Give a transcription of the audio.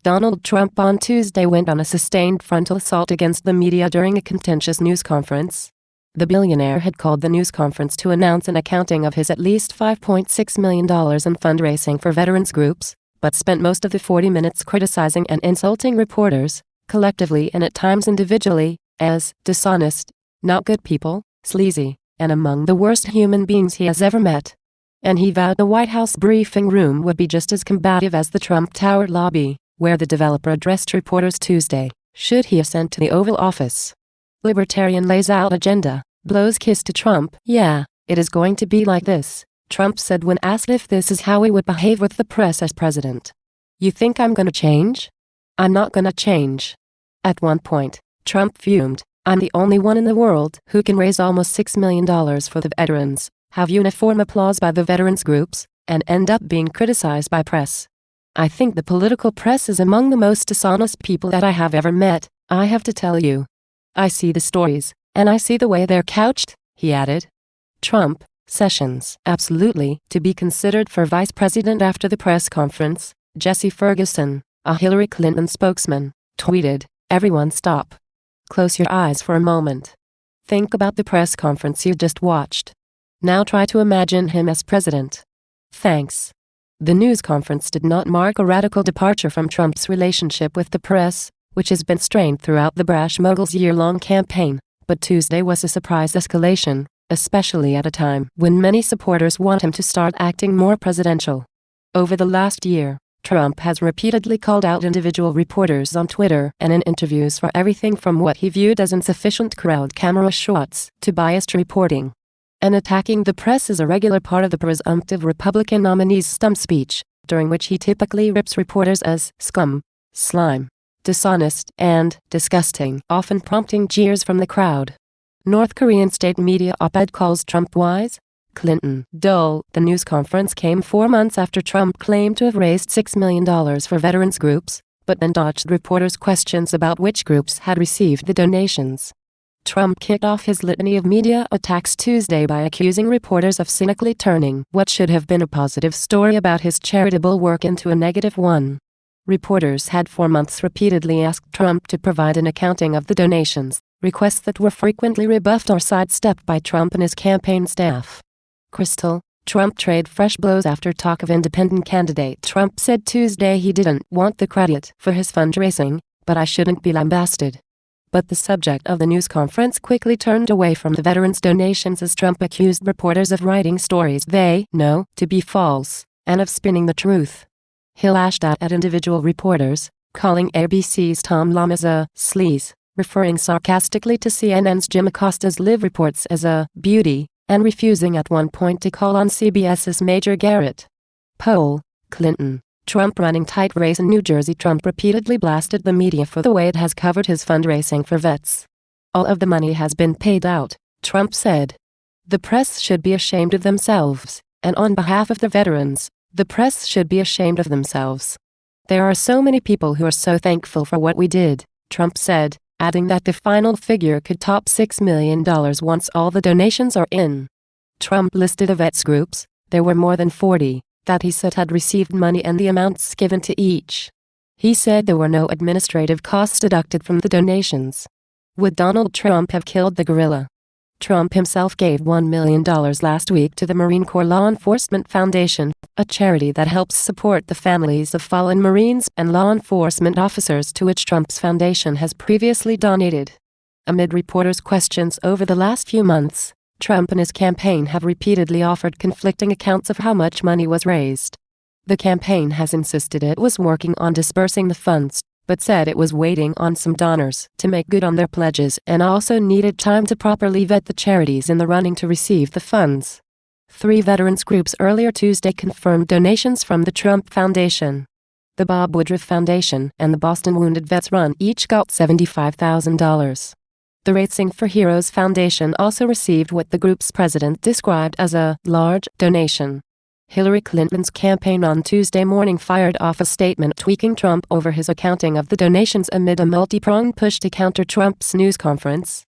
Donald Trump on Tuesday went on a sustained frontal assault against the media during a contentious news conference. The billionaire had called the news conference to announce an accounting of his at least $5.6 million in fundraising for veterans groups, but spent most of the 40 minutes criticizing and insulting reporters, collectively and at times individually, as dishonest, not good people, sleazy, and among the worst human beings he has ever met. And he vowed the White House briefing room would be just as combative as the Trump Tower lobby, where the developer addressed reporters Tuesday, should he ascend to the Oval Office. Libertarian lays out agenda, blows kiss to Trump. "Yeah, it is going to be like this," Trump said when asked if this is how he would behave with the press as president. "You think I'm gonna change? I'm not gonna change." At one point, Trump fumed, "I'm the only one in the world who can raise almost $6 million for the veterans, have uniform applause by the veterans groups, and end up being criticized by press. I think the political press is among the most dishonest people that I have ever met, I have to tell you. I see the stories, and I see the way they're couched," he added. Trump, Sessions, absolutely, to be considered for vice president after the press conference, Jesse Ferguson, a Hillary Clinton spokesman, tweeted, "Everyone stop. Close your eyes for a moment. Think about the press conference you just watched. Now try to imagine him as president. Thanks." The news conference did not mark a radical departure from Trump's relationship with the press, which has been strained throughout the brash mogul's year-long campaign, but Tuesday was a surprise escalation, especially at a time when many supporters want him to start acting more presidential. Over the last year, Trump has repeatedly called out individual reporters on Twitter and in interviews for everything from what he viewed as insufficient crowd camera shots to biased reporting. And attacking the press is a regular part of the presumptive Republican nominee's stump speech, during which he typically rips reporters as scum, slime, dishonest, and disgusting, often prompting jeers from the crowd. North Korean state media op-ed calls Trump wise, Clinton dull. The news conference came 4 months after Trump claimed to have raised $6 million for veterans groups, but then dodged reporters' questions about which groups had received the donations. Trump kicked off his litany of media attacks Tuesday by accusing reporters of cynically turning what should have been a positive story about his charitable work into a negative one. Reporters had for months repeatedly asked Trump to provide an accounting of the donations, requests that were frequently rebuffed or sidestepped by Trump and his campaign staff. Crystal, Trump traded fresh blows after talk of independent candidate. Trump said Tuesday he didn't want the credit for his fundraising, but I shouldn't be lambasted. But the subject of the news conference quickly turned away from the veterans' donations as Trump accused reporters of writing stories they know to be false, and of spinning the truth. He lashed out at individual reporters, calling ABC's Tom Lamas a sleaze, referring sarcastically to CNN's Jim Acosta's live reports as a beauty, and refusing at one point to call on CBS's Major Garrett. Poll, Clinton, Trump running tight race in New Jersey. Trump repeatedly blasted the media for the way it has covered his fundraising for vets. "All of the money has been paid out," Trump said. "The press should be ashamed of themselves, and on behalf of the veterans, the press should be ashamed of themselves. There are so many people who are so thankful for what we did," Trump said, adding that the final figure could top $6 million once all the donations are in. Trump listed the vets groups, there were more than 40, that he said had received money and the amounts given to each. He said there were no administrative costs deducted from the donations. Would Donald Trump have killed the gorilla? Trump himself gave $1 million last week to the Marine Corps Law Enforcement Foundation, a charity that helps support the families of fallen Marines and law enforcement officers to which Trump's foundation has previously donated. Amid reporters' questions over the last few months, Trump and his campaign have repeatedly offered conflicting accounts of how much money was raised. The campaign has insisted it was working on dispersing the funds, but said it was waiting on some donors to make good on their pledges and also needed time to properly vet the charities in the running to receive the funds. 3 veterans groups earlier Tuesday confirmed donations from the Trump Foundation. The Bob Woodruff Foundation and the Boston Wounded Vets Run each got $75,000. The Racing for Heroes Foundation also received what the group's president described as a large donation. Hillary Clinton's campaign on Tuesday morning fired off a statement tweaking Trump over his accounting of the donations amid a multi-pronged push to counter Trump's news conference.